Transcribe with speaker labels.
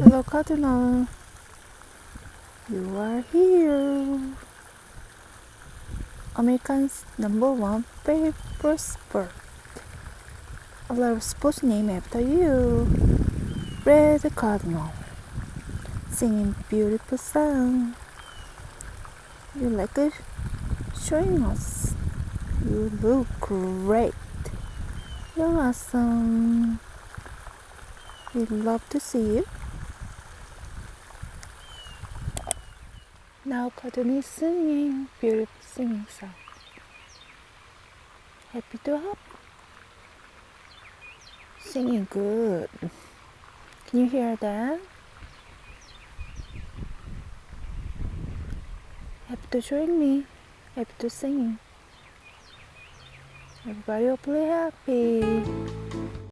Speaker 1: Hello, Cardinal. You are here. American's #1 favorite sport. A lot of sports named after you. Red Cardinal. Singing beautiful song. You like it? Showing us. You look great. You're awesome. We'd love to see you. Now Cardinal is singing beautiful singing song. Happy to help. Singing good. Can you hear that? Happy to join me. Happy to singing. Everybody hopefully happy.